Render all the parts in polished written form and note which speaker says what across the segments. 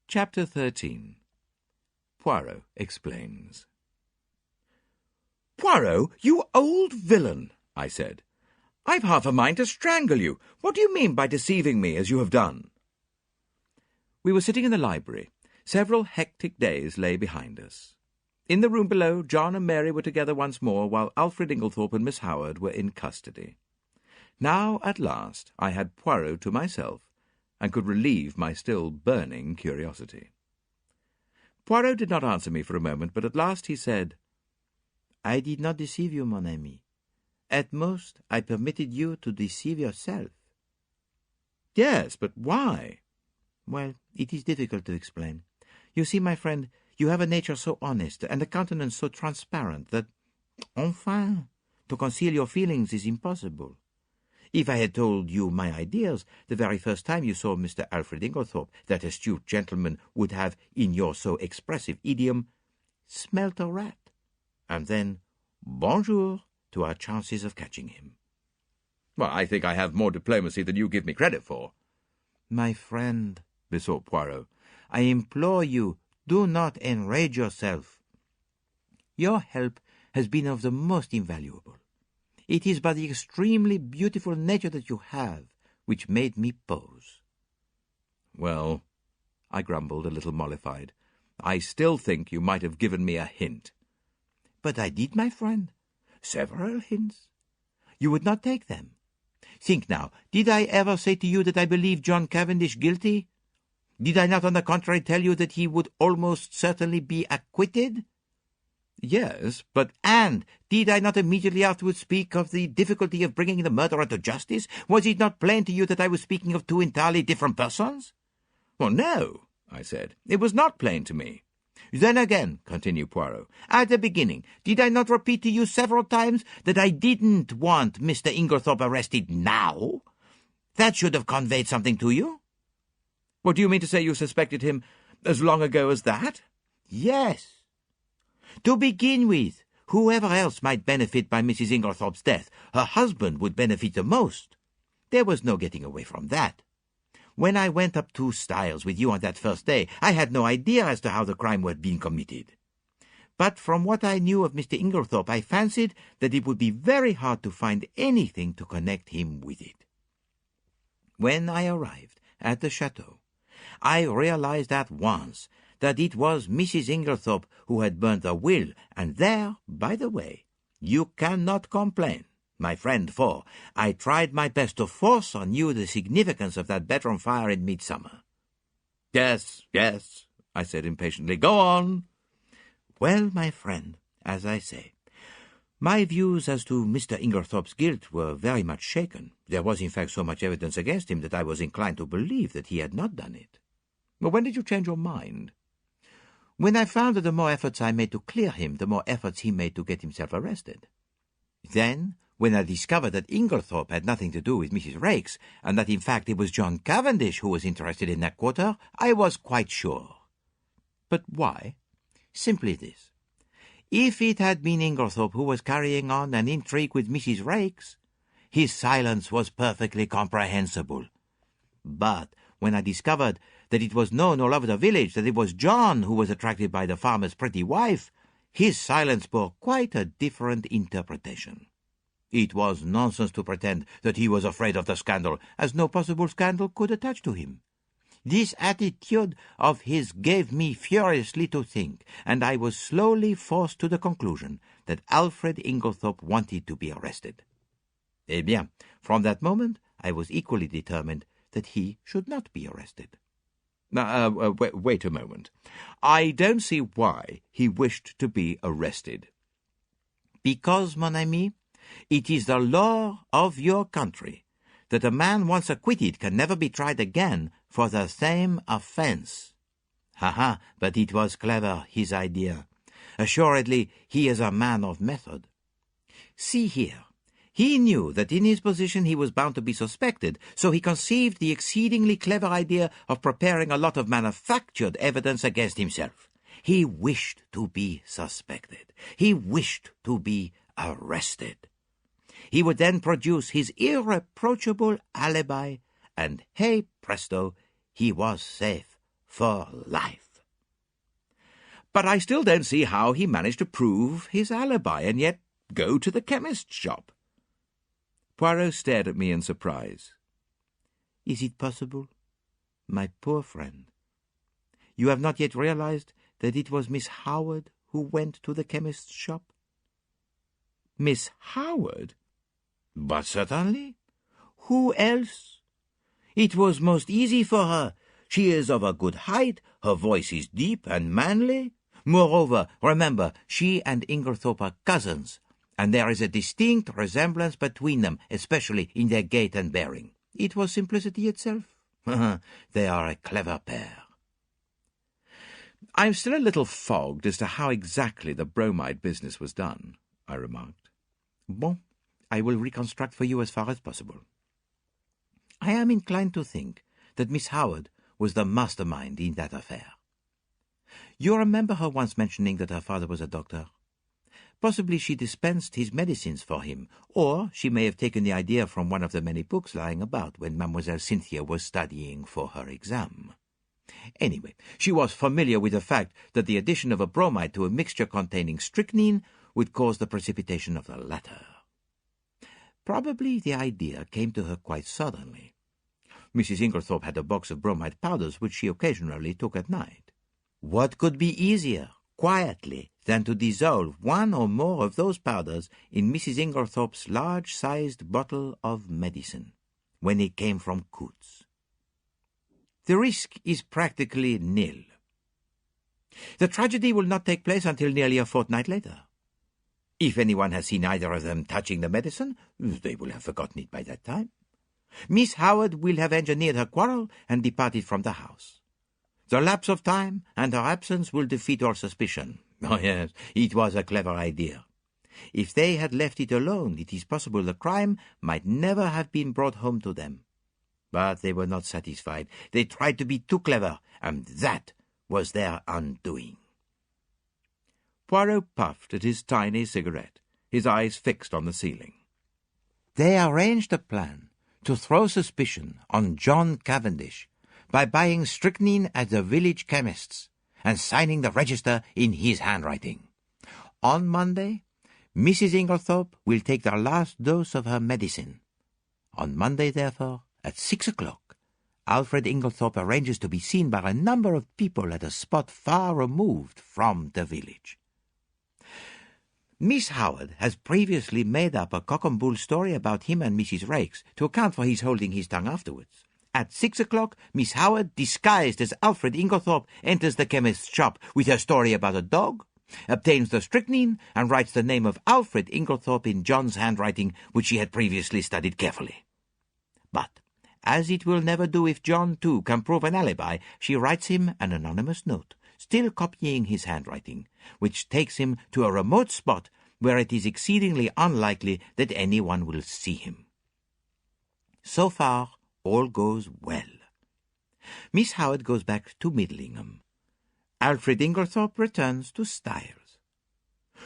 Speaker 1: Chapter 13. Poirot Explains. "Poirot, you old villain," I said. "I've half a mind to strangle you. What do you mean by deceiving me as you have done?" We were sitting in the library. Several hectic days lay behind us. In the room below, John and Mary were together once more, while Alfred Inglethorpe and Miss Howard were in custody. Now, at last, I had Poirot to myself, and could relieve my still burning curiosity. Poirot did not answer me for a moment, but at last he said, "I did not deceive you, mon ami. At most, I permitted you to deceive yourself." "Yes, but why?" "Well, it is difficult to explain. You see, my friend, you have a nature so honest, and a countenance so transparent, that, enfin, to conceal your feelings is impossible. If I had told you my ideas the very first time you saw Mr. Alfred Inglethorpe, that astute gentleman would have, in your so expressive idiom, smelt a rat, and then bonjour to our chances of catching him." "Well, I think I have more diplomacy than you give me credit for."
Speaker 2: "My friend," besought Poirot, "I implore you, do not enrage yourself. Your help has been of the most invaluable. It is but the extremely beautiful nature that you have which made me pose."
Speaker 1: "Well," I grumbled, a little mollified, "I still think you might have given me a hint."
Speaker 2: "But I did, my friend. Several hints. You would not take them. Think now, did I ever say to you that I believe John Cavendish guilty? Did I not, on the contrary, tell you that he would almost certainly be acquitted?"
Speaker 1: "Yes, but—"
Speaker 2: "And did I not immediately afterwards speak of the difficulty of bringing the murderer to justice? Was it not plain to you that I was speaking of two entirely different persons?"
Speaker 1: "Well, no," I said. "It was not plain to me."
Speaker 2: "Then again," continued Poirot, "at the beginning, did I not repeat to you several times that I didn't want Mr. Inglethorpe arrested now? That should have conveyed something to you."
Speaker 1: "What, do you mean to say you suspected him as long ago as that?"
Speaker 2: "Yes. To begin with, whoever else might benefit by Mrs. Inglethorpe's death, her husband would benefit the most. There was no getting away from that. When I went up to Styles with you on that first day, I had no idea as to how the crime had been committed. But from what I knew of Mr. Inglethorpe, I fancied that it would be very hard to find anything to connect him with it. When I arrived at the chateau, I realized at once that it was Mrs. Inglethorpe who had burnt the will, and there, by the way, you cannot complain, my friend, for I tried my best to force on you the significance of that bedroom fire in midsummer."
Speaker 1: Yes, I said impatiently. "Go on."
Speaker 2: "Well, my friend, as I say, my views as to Mr. Inglethorpe's guilt were very much shaken. There was, in fact, so much evidence against him that I was inclined to believe that he had not done it."
Speaker 1: "Well, when did you change your mind?"
Speaker 2: "When I found that the more efforts I made to clear him, the more efforts he made to get himself arrested. Then, when I discovered that Inglethorpe had nothing to do with Mrs. Raikes, and that in fact it was John Cavendish who was interested in that quarter, I was quite sure."
Speaker 1: "But why?"
Speaker 2: "Simply this. If it had been Inglethorpe who was carrying on an intrigue with Mrs. Raikes, his silence was perfectly comprehensible. But when I discovered that it was known all over the village that it was John who was attracted by the farmer's pretty wife, his silence bore quite a different interpretation. It was nonsense to pretend that he was afraid of the scandal, as no possible scandal could attach to him. This attitude of his gave me furiously to think, and I was slowly forced to the conclusion that Alfred Inglethorpe wanted to be arrested. Eh bien, from that moment I was equally determined that he should not be arrested."
Speaker 1: Now, wait a moment. I don't see why he wished to be arrested."
Speaker 2: "Because, mon ami, it is the law of your country that a man once acquitted can never be tried again for the same offense. Ha, but it was clever, his idea. Assuredly, he is a man of method. See here. He knew that in his position he was bound to be suspected, so he conceived the exceedingly clever idea of preparing a lot of manufactured evidence against himself. He wished to be suspected. He wished to be arrested. He would then produce his irreproachable alibi, and hey presto, he was safe for life.
Speaker 1: But I still don't see how he managed to prove his alibi and yet go to the chemist's shop. Poirot stared at me in surprise.
Speaker 2: Is it possible? My poor friend. You have not yet realized that it was Miss Howard who went to the chemist's shop?
Speaker 1: Miss Howard?
Speaker 2: But certainly. Who else? It was most easy for her. She is of a good height, her voice is deep and manly. Moreover, remember, she and Inglethorpe are cousins, and there is a distinct resemblance between them, especially in their gait and bearing. It was simplicity itself. They are a clever pair.
Speaker 1: I'm still a little fogged as to how exactly the bromide business was done, I remarked.
Speaker 2: Bon, I will reconstruct for you as far as possible. I am inclined to think that Miss Howard was the mastermind in that affair. You remember her once mentioning that her father was a doctor? Possibly she dispensed his medicines for him, or she may have taken the idea from one of the many books lying about when Mademoiselle Cynthia was studying for her exam. Anyway, she was familiar with the fact that the addition of a bromide to a mixture containing strychnine would cause the precipitation of the latter. Probably the idea came to her quite suddenly. Mrs. Inglethorpe had a box of bromide powders which she occasionally took at night. What could be easier, quietly, than to dissolve one or more of those powders in Mrs. Inglethorpe's large-sized bottle of medicine, when it came from Coots? The risk is practically nil. The tragedy will not take place until nearly a fortnight later. If anyone has seen either of them touching the medicine, they will have forgotten it by that time. Miss Howard will have engineered her quarrel and departed from the house. The lapse of time and her absence will defeat all suspicion. Oh, yes, it was a clever idea. If they had left it alone, it is possible the crime might never have been brought home to them. But they were not satisfied. They tried to be too clever, and that was their undoing.
Speaker 1: Poirot puffed at his tiny cigarette, his eyes fixed on the ceiling.
Speaker 2: They arranged a plan to throw suspicion on John Cavendish by buying strychnine at the village chemist's and signing the register in his handwriting. On Monday, Mrs. Inglethorpe will take the last dose of her medicine. On Monday, therefore, at 6 o'clock, Alfred Inglethorpe arranges to be seen by a number of people at a spot far removed from the village. Miss Howard has previously made up a cock-and-bull story about him and Mrs. Raikes to account for his holding his tongue afterwards. At 6 o'clock, Miss Howard, disguised as Alfred Inglethorpe, enters the chemist's shop with her story about a dog, obtains the strychnine, and writes the name of Alfred Inglethorpe in John's handwriting, which she had previously studied carefully. But, as it will never do if John, too, can prove an alibi, she writes him an anonymous note, still copying his handwriting, which takes him to a remote spot where it is exceedingly unlikely that anyone will see him. So far, all goes well. Miss Howard goes back to Middlingham. Alfred Inglethorpe returns to Styles.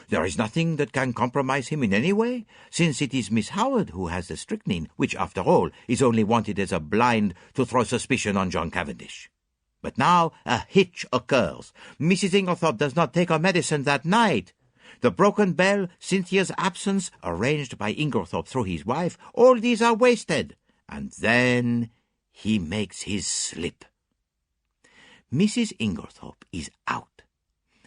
Speaker 2: There is nothing that can compromise him in any way, since it is Miss Howard who has the strychnine, which, after all, is only wanted as a blind to throw suspicion on John Cavendish. But now a hitch occurs. Mrs. Inglethorpe does not take her medicine that night. The broken bell, Cynthia's absence, arranged by Inglethorpe through his wife, all these are wasted. And then he makes his slip. Mrs. Inglethorpe is out,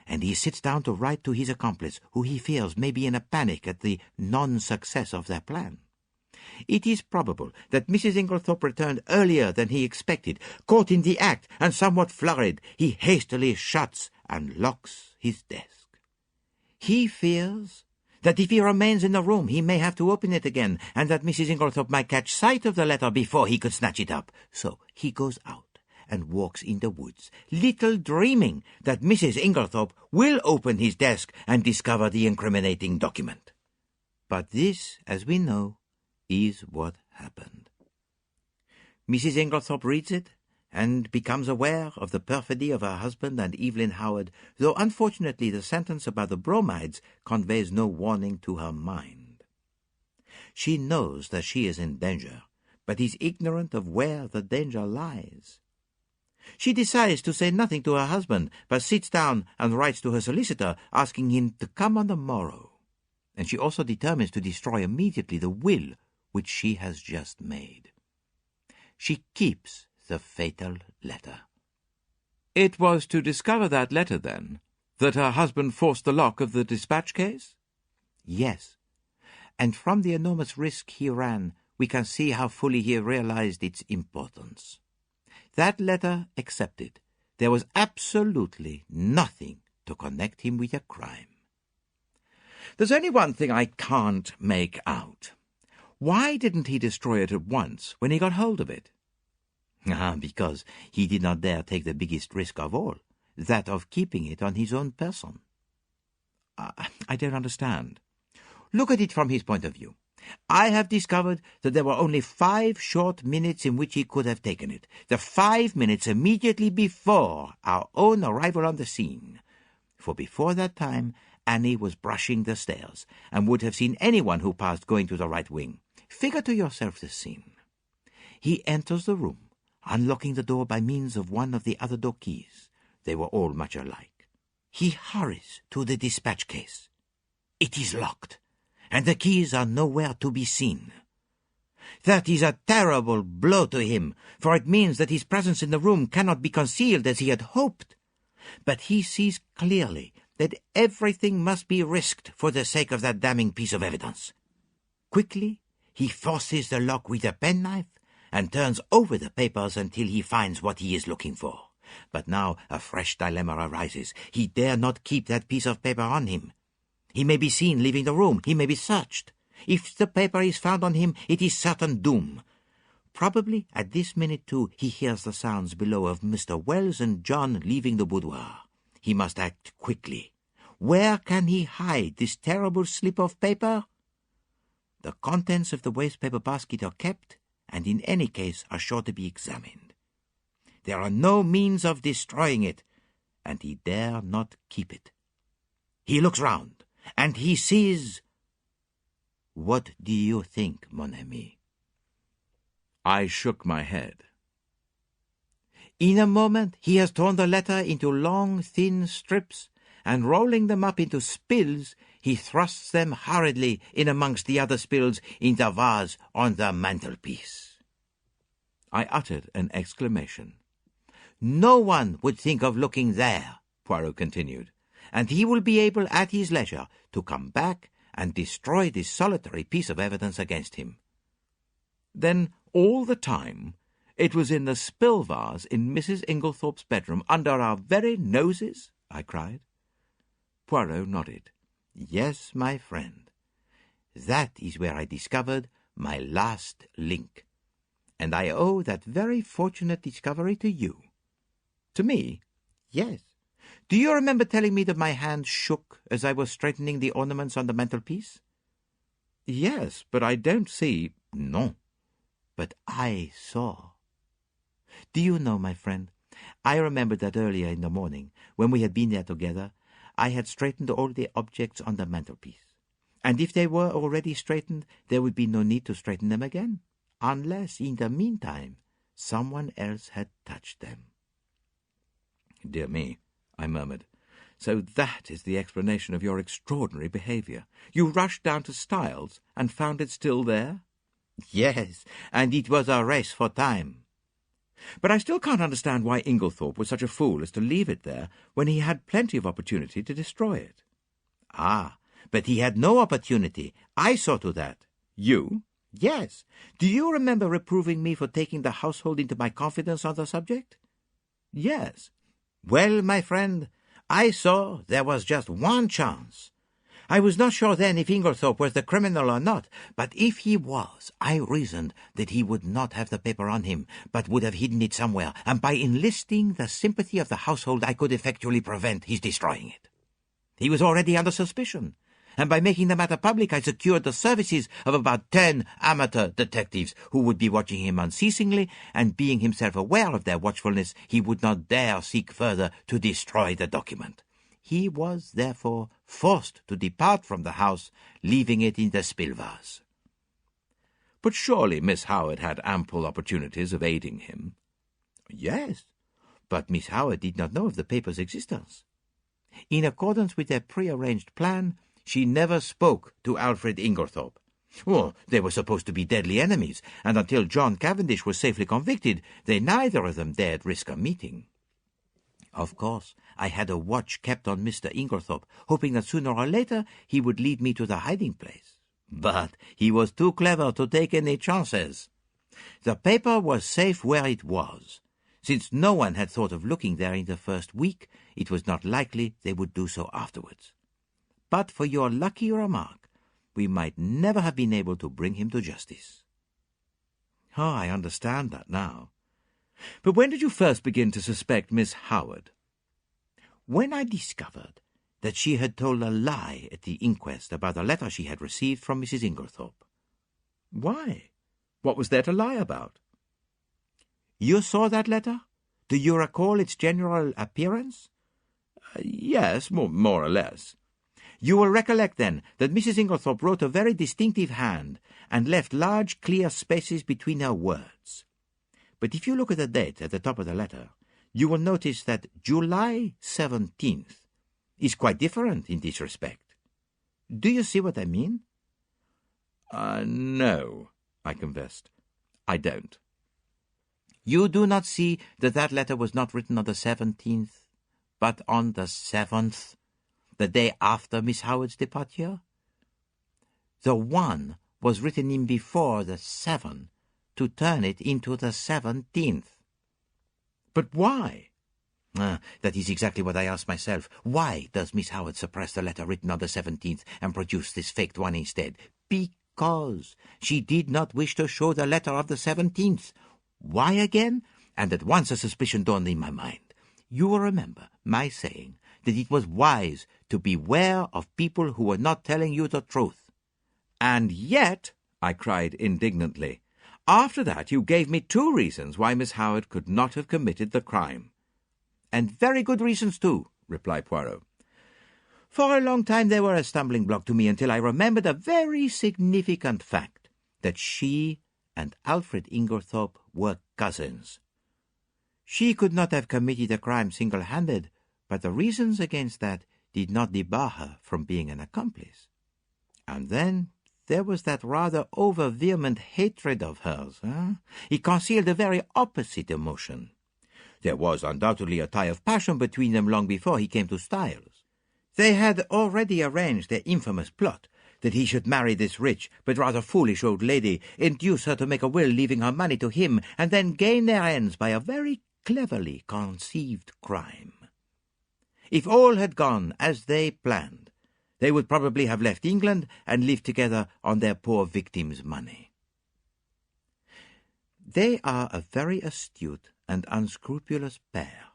Speaker 2: and he sits down to write to his accomplice, who he fears may be in a panic at the non-success of their plan. It is probable that Mrs. Inglethorpe returned earlier than he expected. Caught in the act and somewhat flurried, he hastily shuts and locks his desk. He fears that if he remains in the room he may have to open it again, and that Mrs. Inglethorpe might catch sight of the letter before he could snatch it up. So he goes out and walks in the woods, little dreaming that Mrs. Inglethorpe will open his desk and discover the incriminating document. But this, as we know, is what happened. Mrs. Inglethorpe reads it and becomes aware of the perfidy of her husband and Evelyn Howard, though unfortunately the sentence about the bromides conveys no warning to her mind. She knows that she is in danger, but is ignorant of where the danger lies. She decides to say nothing to her husband, but sits down and writes to her solicitor, asking him to come on the morrow. And she also determines to destroy immediately the will which she has just made. She keeps the fatal letter.
Speaker 1: It was to discover that letter, then, that her husband forced the lock of the dispatch case?
Speaker 2: Yes, and from the enormous risk he ran, we can see how fully he realized its importance. That letter accepted, there was absolutely nothing to connect him with a crime.
Speaker 1: There's only one thing I can't make out. Why didn't he destroy it at once when he got hold of it?
Speaker 2: Because he did not dare take the biggest risk of all, that of keeping it on his own person.
Speaker 1: I don't understand.
Speaker 2: Look at it from his point of view. I have discovered that there were only 5 short minutes in which he could have taken it. The 5 minutes immediately before our own arrival on the scene. For before that time, Annie was brushing the stairs, and would have seen anyone who passed going to the right wing. Figure to yourself the scene. He enters the room, unlocking the door by means of one of the other door keys. They were all much alike. He hurries to the dispatch case. It is locked, and the keys are nowhere to be seen. That is a terrible blow to him, for it means that his presence in the room cannot be concealed as he had hoped. But he sees clearly that everything must be risked for the sake of that damning piece of evidence. Quickly, he forces the lock with a penknife and turns over the papers until he finds what he is looking for. But now a fresh dilemma arises. He dare not keep that piece of paper on him. He may be seen leaving the room. He may be searched. If the paper is found on him, it is certain doom. Probably at this minute, too, he hears the sounds below of Mr. Wells and John leaving the boudoir. He must act quickly. Where can he hide this terrible slip of paper? The contents of the wastepaper basket are kept, and in any case are sure to be examined. There are no means of destroying it, and he dare not keep it. He looks round, and he sees... What do you think, mon ami?
Speaker 1: I shook my head.
Speaker 2: In a moment he has torn the letter into long, thin strips, and rolling them up into spills, he thrusts them hurriedly in amongst the other spills in the vase on the mantelpiece.
Speaker 1: I uttered an exclamation.
Speaker 2: No one would think of looking there, Poirot continued, and he will be able at his leisure to come back and destroy this solitary piece of evidence against him.
Speaker 1: Then all the time it was in the spill vase in Mrs. Inglethorpe's bedroom, under our very noses? I cried. Poirot nodded.
Speaker 2: Yes, my friend. That is where I discovered my last link. And I owe that very fortunate discovery to you.
Speaker 1: To me?
Speaker 2: Yes. Do you remember telling me that my hand shook as I was straightening the ornaments on the mantelpiece?
Speaker 1: Yes, but I don't see...
Speaker 2: No, but I saw. Do you know, my friend, I remembered that earlier in the morning, when we had been there together, I had straightened all the objects on the mantelpiece. And if they were already straightened, there would be no need to straighten them again, unless, in the meantime, someone else had touched them.
Speaker 1: Dear me, I murmured. So that is the explanation of your extraordinary behaviour. You rushed down to Styles and found it still there?
Speaker 2: Yes, and it was a race for time.
Speaker 1: But I still can't understand why Inglethorpe was such a fool as to leave it there when he had plenty of opportunity to destroy it.
Speaker 2: Ah, but he had no opportunity. I saw to that.
Speaker 1: You?
Speaker 2: Yes. Do you remember reproving me for taking the household into my confidence on the subject?
Speaker 1: Yes.
Speaker 2: Well, my friend, I saw there was just one chance. I was not sure then if Inglethorpe was the criminal or not, but if he was, I reasoned that he would not have the paper on him, but would have hidden it somewhere, and by enlisting the sympathy of the household I could effectually prevent his destroying it. He was already under suspicion, and by making the matter public I secured the services of about 10 amateur detectives who would be watching him unceasingly, and being himself aware of their watchfulness, he would not dare seek further to destroy the document. He was, therefore, forced to depart from the house, leaving it in the spill vase.
Speaker 1: But surely Miss Howard had ample opportunities of aiding him.
Speaker 2: Yes. but Miss Howard did not know of the paper's existence. In accordance with their prearranged plan, she never spoke to Alfred Inglethorpe. Well, they were supposed to be deadly enemies, and until John Cavendish was safely convicted, they neither of them dared risk a meeting. Of course, I had a watch kept on Mr. Inglethorpe, hoping that sooner or later he would lead me to the hiding place. But he was too clever to take any chances. The paper was safe where it was. Since no one had thought of looking there in the first week, it was not likely they would do so afterwards. But for your lucky remark, we might never have been able to bring him to justice.
Speaker 1: Oh, I understand that now. But when did you first begin to suspect Miss Howard?
Speaker 2: When I discovered that she had told a lie at the inquest about a letter she had received from Mrs. Inglethorpe.
Speaker 1: Why? What was there to lie about?
Speaker 2: You saw that letter? Do you recall its general appearance?
Speaker 1: Yes, more or less.
Speaker 2: You will recollect, then, that Mrs. Inglethorpe wrote a very distinctive hand and left large clear spaces between her words. But if you look at the date at the top of the letter, you will notice that July 17th is quite different in this respect. Do you see what I mean?
Speaker 1: No, I confessed. I don't.
Speaker 2: You do not see that that letter was not written on the 17th, but on the 7th, the day after Miss Howard's departure? The 1 was written in before the 7 to turn it into the 17th.
Speaker 1: But why?
Speaker 2: That is exactly what I asked myself. Why does Miss Howard suppress the letter written on the 17th and produce this faked one instead? Because she did not wish to show the letter of the 17th. Why again? And at once a suspicion dawned in my mind. You will remember my saying that it was wise to beware of people who were not telling you the truth.
Speaker 1: And yet, I cried indignantly, after that you gave me 2 reasons why Miss Howard could not have committed the crime.
Speaker 2: And very good reasons, too, replied Poirot. For a long time they were a stumbling block to me until I remembered a very significant fact, that she and Alfred Inglethorpe were cousins. She could not have committed the crime single-handed, but the reasons against that did not debar her from being an accomplice. And then there was that rather over-vehement hatred of hers. It concealed a very opposite emotion. There was undoubtedly a tie of passion between them long before he came to Styles. They had already arranged their infamous plot, that he should marry this rich but rather foolish old lady, induce her to make a will leaving her money to him, and then gain their ends by a very cleverly conceived crime. If all had gone as they planned, they would probably have left England and lived together on their poor victim's money. They are a very astute and unscrupulous pair.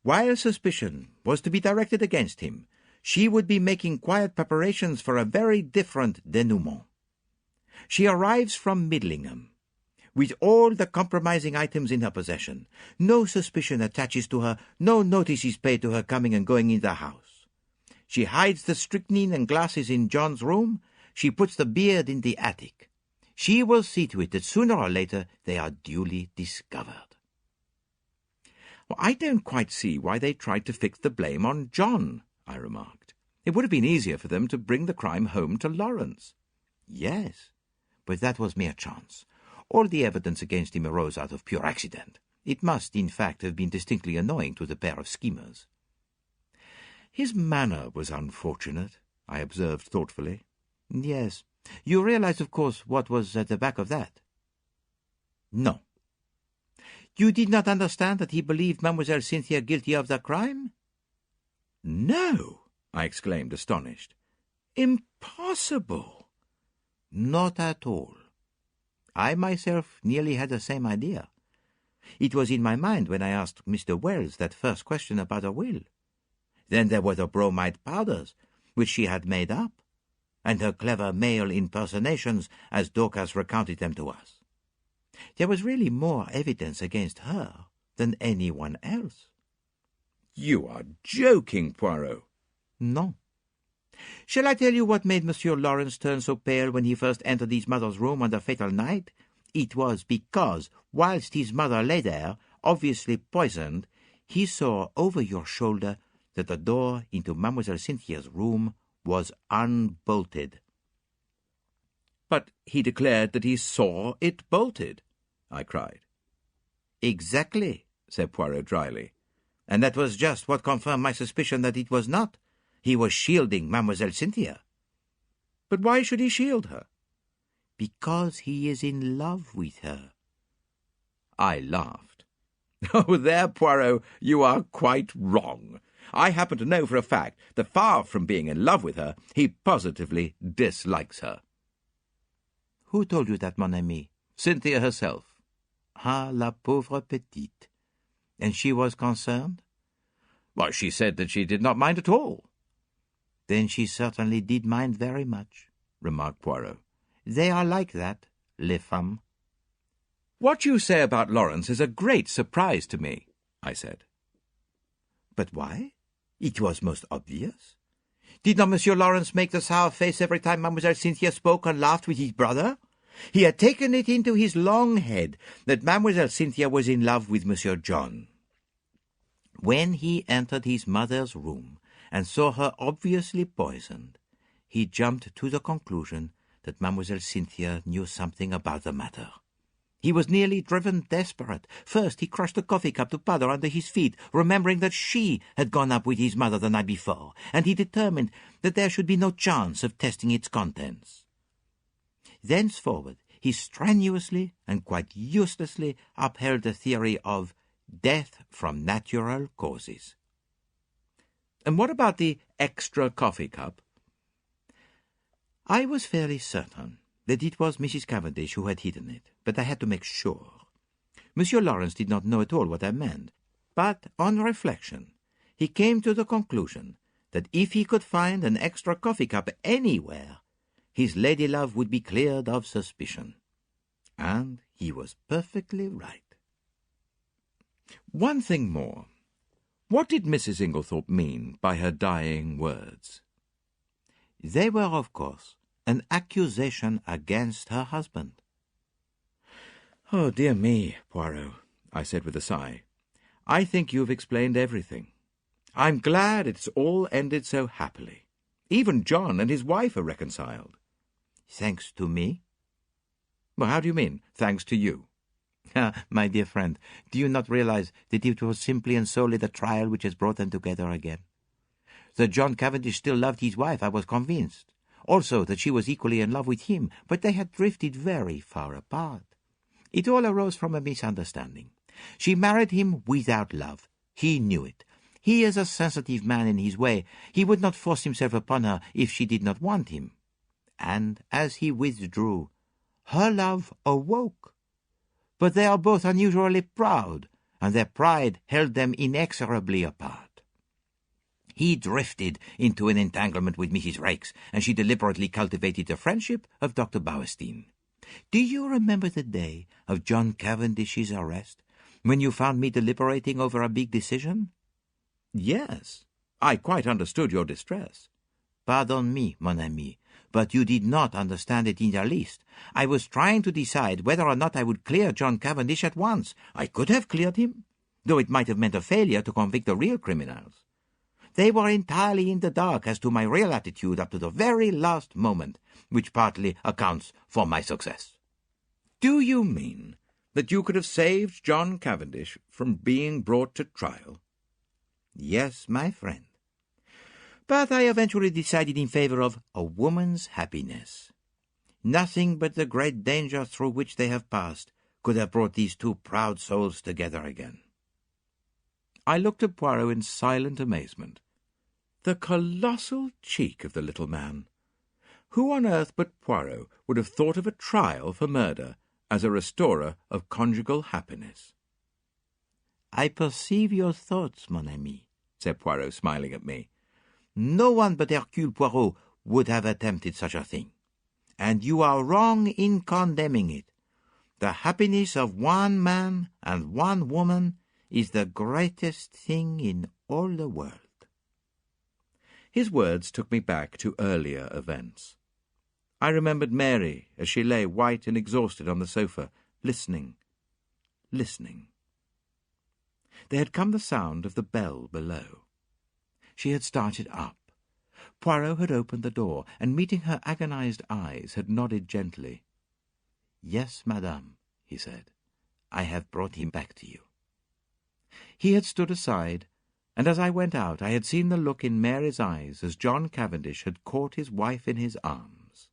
Speaker 2: While suspicion was to be directed against him, she would be making quiet preparations for a very different denouement. She arrives from Midlingham, with all the compromising items in her possession. No suspicion attaches to her, no notice is paid to her coming and going in the house. She hides the strychnine and glasses in John's room. She puts the beard in the attic. She will see to it that sooner or later they are duly discovered.
Speaker 1: Well, I don't quite see why they tried to fix the blame on John, I remarked. It would have been easier for them to bring the crime home to Lawrence.
Speaker 2: Yes, but that was mere chance. All the evidence against him arose out of pure accident. It must, in fact, have been distinctly annoying to the pair of schemers.
Speaker 1: His manner was unfortunate, I observed thoughtfully.
Speaker 2: Yes. You realize, of course, what was at the back of that?
Speaker 1: No.
Speaker 2: You did not understand that he believed Mademoiselle Cynthia guilty of the crime?
Speaker 1: No, I exclaimed, astonished. Impossible.
Speaker 2: Not at all. I myself nearly had the same idea. It was in my mind when I asked Mr. Wells that first question about a will. Then there were the bromide powders, which she had made up, and her clever male impersonations as Dorcas recounted them to us. There was really more evidence against her than anyone else.
Speaker 1: You are joking, Poirot.
Speaker 2: No. Shall I tell you what made Monsieur Lawrence turn so pale when he first entered his mother's room on the fatal night? It was because, whilst his mother lay there, obviously poisoned, he saw over your shoulder that the door into Mademoiselle Cynthia's room was unbolted."
Speaker 1: "But he declared that he saw it bolted," I cried.
Speaker 2: "Exactly," said Poirot dryly. "And that was just what confirmed my suspicion that it was not. He was shielding Mademoiselle Cynthia."
Speaker 1: "But why should he shield her?"
Speaker 2: "Because he is in love with her."
Speaker 1: I laughed. "Oh, there, Poirot, you are quite wrong. I happen to know for a fact that far from being in love with her, he positively dislikes her."
Speaker 2: "Who told you that, mon ami?"
Speaker 1: "Cynthia herself."
Speaker 2: "Ah, la pauvre petite. And she was concerned?"
Speaker 1: "Well, she said that she did not mind at all."
Speaker 2: "Then she certainly did mind very much," remarked Poirot. "They are like that, les femmes."
Speaker 1: "What you say about Lawrence is a great surprise to me," I said.
Speaker 2: "But why? It was most obvious. Did not Monsieur Lawrence make the sour face every time Mademoiselle Cynthia spoke and laughed with his brother? He had taken it into his long head that Mademoiselle Cynthia was in love with Monsieur John. When he entered his mother's room and saw her obviously poisoned, he jumped to the conclusion that Mademoiselle Cynthia knew something about the matter. He was nearly driven desperate. First, he crushed the coffee cup to powder under his feet, remembering that she had gone up with his mother the night before, and he determined that there should be no chance of testing its contents. Thenceforward, he strenuously and quite uselessly upheld the theory of death from natural causes.
Speaker 1: "And what about the extra coffee cup?"
Speaker 2: "I was fairly certain that it was Mrs. Cavendish who had hidden it, but I had to make sure. Monsieur Lawrence did not know at all what I meant, but on reflection he came to the conclusion that if he could find an extra coffee cup anywhere, his lady-love would be cleared of suspicion. And he was perfectly right."
Speaker 1: "One thing more. What did Mrs. Inglethorpe mean by her dying words?"
Speaker 2: "They were, of course, an accusation against her husband."
Speaker 1: "Oh, dear me, Poirot," I said with a sigh. "I think you've explained everything. I'm glad it's all ended so happily. Even John and his wife are reconciled."
Speaker 2: "Thanks to me?"
Speaker 1: "Well, how do you mean, thanks to you?"
Speaker 2: "My dear friend, do you not realize that it was simply and solely the trial which has brought them together again? That John Cavendish still loved his wife, I was convinced. Also that she was equally in love with him, but they had drifted very far apart. It all arose from a misunderstanding. She married him without love. He knew it. He is a sensitive man in his way. He would not force himself upon her if she did not want him. And as he withdrew, her love awoke. But they are both unusually proud, and their pride held them inexorably apart. He drifted into an entanglement with Mrs. Raikes, and she deliberately cultivated the friendship of Dr. Bauerstein. Do you remember the day of John Cavendish's arrest, when you found me deliberating over a big decision?"
Speaker 1: "Yes, I quite understood your distress."
Speaker 2: "Pardon me, mon ami, but you did not understand it in the least. I was trying to decide whether or not I would clear John Cavendish at once. I could have cleared him, though it might have meant a failure to convict the real criminals. They were entirely in the dark as to my real attitude up to the very last moment, which partly accounts for my success."
Speaker 1: "Do you mean that you could have saved John Cavendish from being brought to trial?"
Speaker 2: "Yes, my friend. But I eventually decided in favor of a woman's happiness. Nothing but the great danger through which they have passed could have brought these two proud souls together again."
Speaker 1: I looked at Poirot in silent amazement. The colossal cheek of the little man! Who on earth but Poirot would have thought of a trial for murder as a restorer of conjugal happiness?
Speaker 2: "I perceive your thoughts, mon ami,"
Speaker 1: said Poirot, smiling at me.
Speaker 2: "No one but Hercule Poirot would have attempted such a thing. And you are wrong in condemning it. The happiness of one man and one woman is the greatest thing in all the world."
Speaker 1: His words took me back to earlier events. I remembered Mary as she lay white and exhausted on the sofa, listening. There had come the sound of the bell below. She had started up. Poirot had opened the door, and meeting her agonized eyes, had nodded gently. "Yes, madame," he said. "I have brought him back to you." He had stood aside, and as I went out I had seen the look in Mary's eyes as John Cavendish had caught his wife in his arms.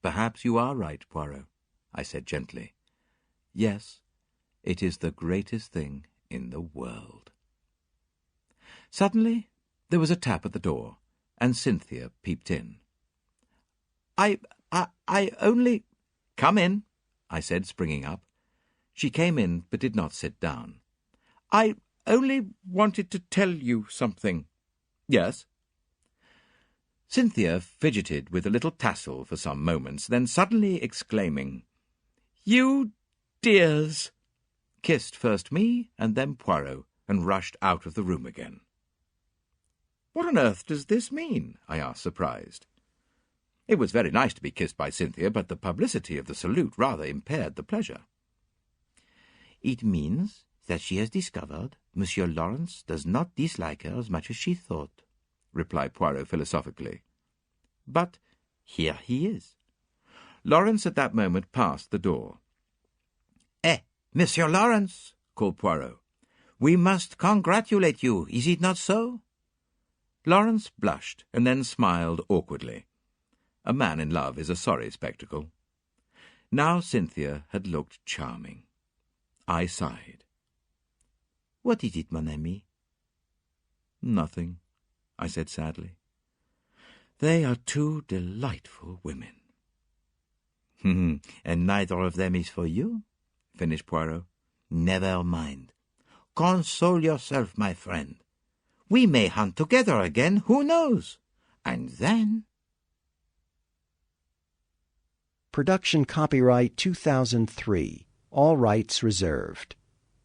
Speaker 1: "Perhaps you are right, Poirot," I said gently. "Yes, it is the greatest thing in the world." Suddenly there was a tap at the door, and Cynthia peeped in. I only—" "Come in," I said, springing up. She came in, but did not sit down. "I only wanted to tell you something." "Yes?" Cynthia fidgeted with a little tassel for some moments, then suddenly exclaiming, "You dears!" kissed first me and then Poirot, and rushed out of the room again. "What on earth does this mean?" I asked, surprised. It was very nice to be kissed by Cynthia, but the publicity of the salute rather impaired the pleasure.
Speaker 2: "It means that she has discovered Monsieur Lawrence does not dislike her as much as she thought," replied Poirot philosophically. "But here he is." Lawrence at that moment passed the door.
Speaker 1: "Eh, Monsieur Lawrence," called Poirot. "We must congratulate you, is it not so?" Lawrence blushed and then smiled awkwardly. A man in love is a sorry spectacle. Now Cynthia had looked charming. I sighed.
Speaker 2: "What is it, mon ami?"
Speaker 1: "Nothing," I said sadly. "They are two delightful women."
Speaker 2: "And neither of them is for you?" finished Poirot. "Never mind. Console yourself, my friend. We may hunt together again, who knows? And then—"
Speaker 3: Production copyright 2003. All rights reserved.